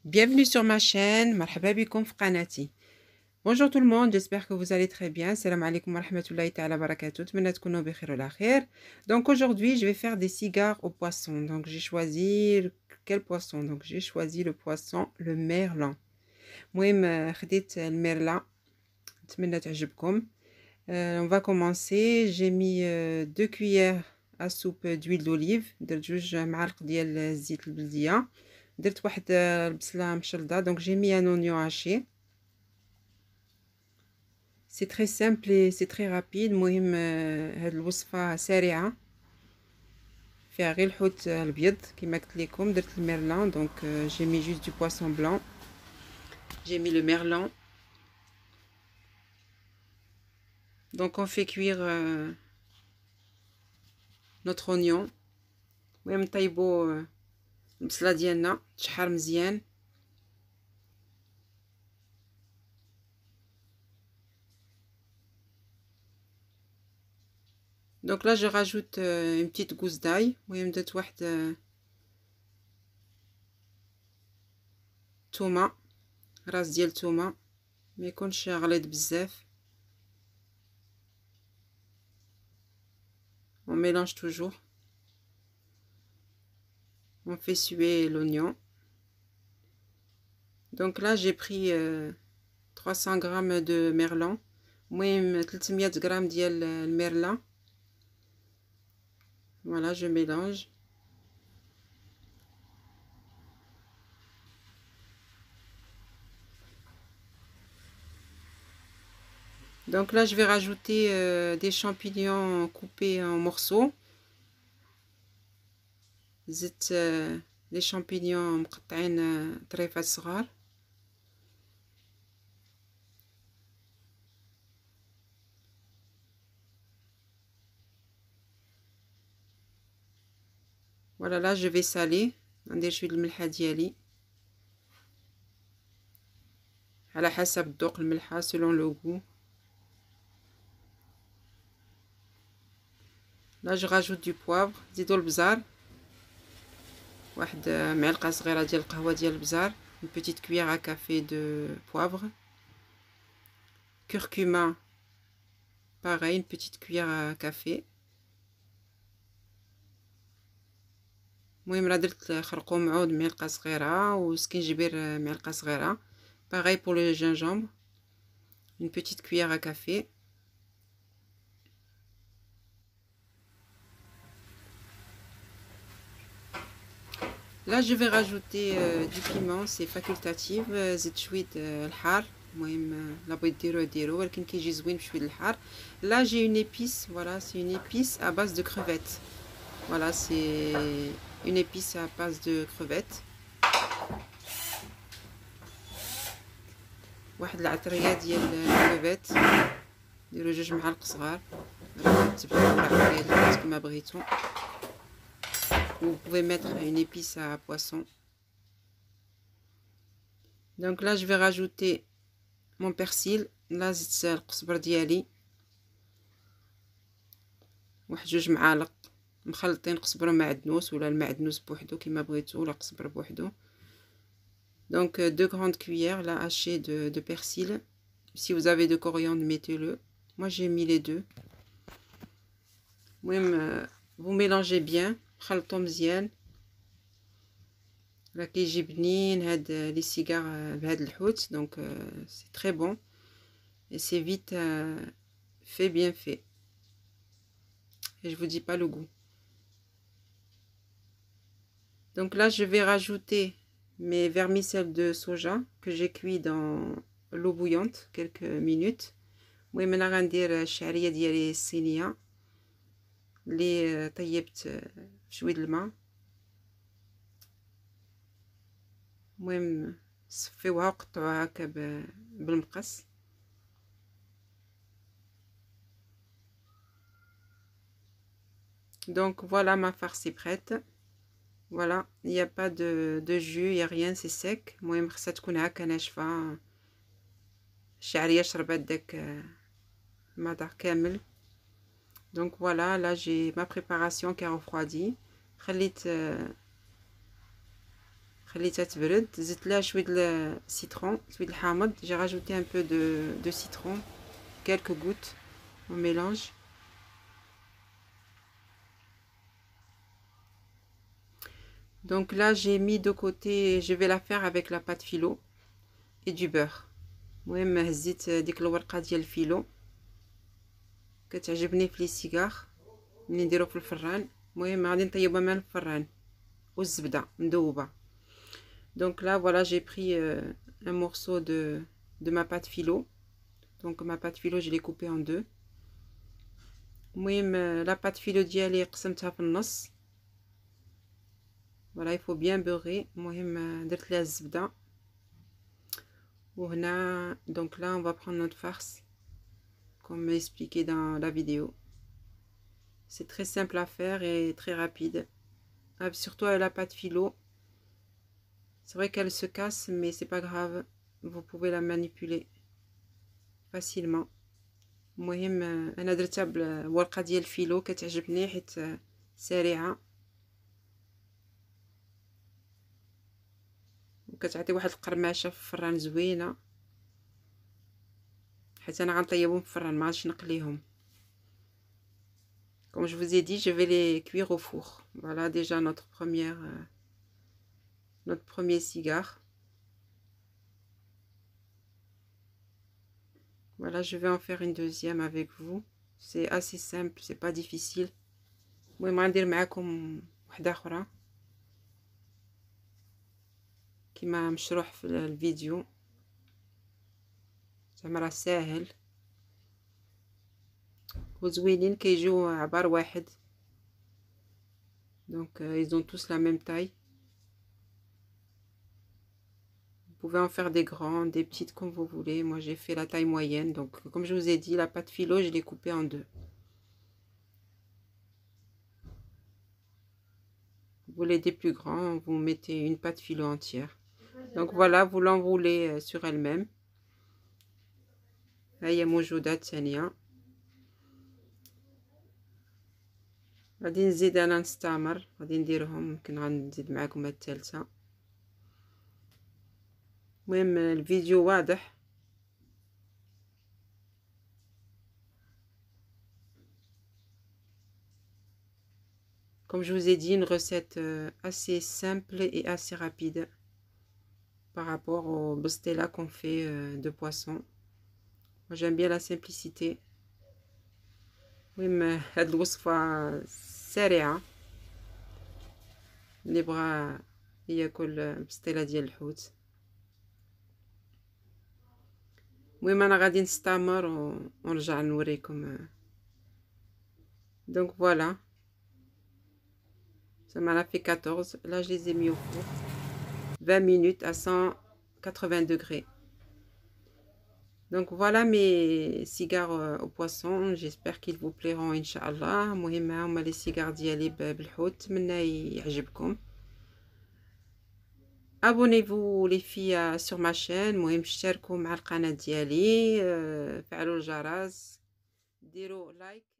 Bienvenue sur ma chaîne, مرحبا بكم في قناتي. Bonjour tout le monde, j'espère que vous allez très bien. Salam alaikum wa rahmatullahi ta'ala barakatuh. نتمنى تكونوا بخير وعلى خير. Donc aujourd'hui, je vais faire des cigares au poisson. Donc j'ai choisi quel poisson? Donc j'ai choisi le poisson le merlan. المهم خديت المرلا. نتمنى تعجبكم. On va commencer. J'ai mis 2 cuillères à soupe d'huile d'olive. درت 2 معالق ديال الزيت البلديه. درت واحد البصله مشلضه. Donc j'ai mis un oignon haché. C'est très simple et c'est très rapide. المهم هاد الوصفه سريعه فيها غير الحوت الابيض كما قلت لكم. درت الميرلان. Donc j'ai mis juste du poisson blanc. J'ai mis le merlan. Donc on fait cuire notre oignon. المهم نطيبو البصله ديالنا تشحر مزيان. Donc là je rajoute une petite gousse d'ail. المهم درت واحد تومه، راس ديال تومه ما يكونش غليظ بزاف. On mélange toujours. On fait suer l'oignon. Donc là j'ai pris 300 grammes de merlan. المهم 300 grammes ديال المرلا. Voilà, je mélange. Donc là je vais rajouter des champignons coupés en morceaux. زدت les champignons مقطعين طريفات صغار. Voilà, là je vais saler. ندير شويه الملحه ديالي على حسب الذوق الملحه selon le goût. Là je rajoute du poivre. زيدوا البزار، واحد معلقه صغيره ديال القهوه ديال البزار. une petite cuillère à café de poivre. Curcuma, pareil, une petite cuillère à café. المهم راه درت خرقوم عود معلقه صغيره وسكينجبير معلقه صغيره. pareil pour le gingembre, une petite cuillère à café. Là je vais rajouter du piment, c'est facultatif. زدت شويه الحار. المهم لا بغيت ديروه ديرو ولكن كيجي زوين بشويه الحار. Là j'ai une épice, voilà, c'est une épice à base de crevettes. Voilà, c'est une épice à base de crevettes. واحد العطريه ديال الكريفيت. ديروا 2 معالق صغار. تبعوا العطريه ديالكم كما بغيتو. Vous pouvez mettre une épice à poisson. Donc là je vais rajouter mon persil. là زدت القزبر ديالي واحد 2 معالق مخلطين قزبر ومعدنوس ولا المعدنوس بوحدو كما بغيتو ولا قزبر بوحدو. Donc 2 grandes cuillères là hachées de persil. Si vous avez de coriandre, mettez-le. Moi j'ai mis les deux. المهم vous mélangez bien. خلطوا مزيان. راه كيجي بنين هاد لي سيجار بهاد الحوت. donc c'est très bon et c'est vite fait, bien fait, et je vous dis pas le goût. Donc là je vais rajouter mes vermicelles de soja que j'ai cuit dans l'eau bouillante quelques minutes. المهم انا غندير الشعريه ديالي الصينيه اللي طيبت شويه الماء. المهم صفيوها وقطعوها هكا بالمقص. Donc voilà, ma farce est prête. Voilà, il n'y a pas de jus, il n'y a rien, c'est sec. المهم خصها تكون هكا ناشفه. الشعريه شربات داك المذاق كامل. Donc voilà, là j'ai ma préparation qui a refroidi. خليت خليتها تبرد. زدت لها شويه السيترون، شويه الحامض. j'ai rajouté un peu de citron, quelques gouttes. On mélange. Donc là j'ai mis de côté, je vais la faire avec la pâte phyllo et du beurre. المهم هزيت ديك الورقه ديال الفيلو كتعجبني في لي سيجار ملي نديرو في الفران. المهم غادي نطيبها من الفران والزبده مذوبه. Donc là voilà, j'ai pris un morceau de ma pâte phyllo. Donc ma pâte phyllo je l'ai coupée en deux. المهم la pâte phyllo ديالي قسمتها في النص. Voilà, il faut bien beurrer. المهم درت لها الزبده. وهنا donc là on va prendre notre farce comme expliqué dans la vidéo. C'est très simple à faire et très rapide. Surtout avec la pâte phyllo. C'est vrai qu'elle se casse, mais c'est pas grave. Vous pouvez la manipuler facilement. المهم انا درتها بالورقه ديال الفيلو كتعجبني حيت سريعه وكتعطي واحد القرماشه في الفران زوينه، حيت انا غنطيبهم في الفران ما غاديش نقليهم. Comme je vous ai dit, je vais les cuire au four. Voilà déjà notre premier cigare. Voilà, je vais en faire une deuxième avec vous. C'est assez simple, c'est pas difficile. المهم غندير معكم وحده اخرى كما مشروح في الفيديو، زعما راه ساهل وزوينين كيجيو عبار واحد. Donc ils ont tous la même taille. Vous pouvez en faire des grands, des petites comme vous voulez. Moi j'ai fait la taille moyenne. Donc comme je vous ai dit, la pâte phyllo je l'ai coupée en deux. Vous voulez des plus grands, vous mettez une pâte phyllo entière. Donc voilà, vous l'enroulez sur elle-même. هي موجودة ثانية. غادي نزيد انا نستعمر، غادي نديرهم، يمكن غنزيد معكم الثالثة. المهم الفيديو واضح. Comme je vous ai dit, une recette assez simple et assez rapide par rapport au bostela qu'on fait de poisson. Moi j'aime bien la simplicité. المهم هاد الوصفة سريعة اللي بغى ياكل بسطيلة ديال الحوت. المهم انا غادي نستعمر ونرجع نوريكم. Donc voilà, ça m'en a fait 14. Là je les ai mis au four 20 minutes à 180 degrés. Donc voilà mes cigares au poisson, j'espère qu'ils vous plairont Inch'Allah. المهم هما لي سيجار ديالي بالحوت، نتمنى يعجبكم. Abonnez-vous les filles sur ma chaîne. المهم اشتركوا مع القناة ديالي، فعلوا الجرس، ديروا لايك.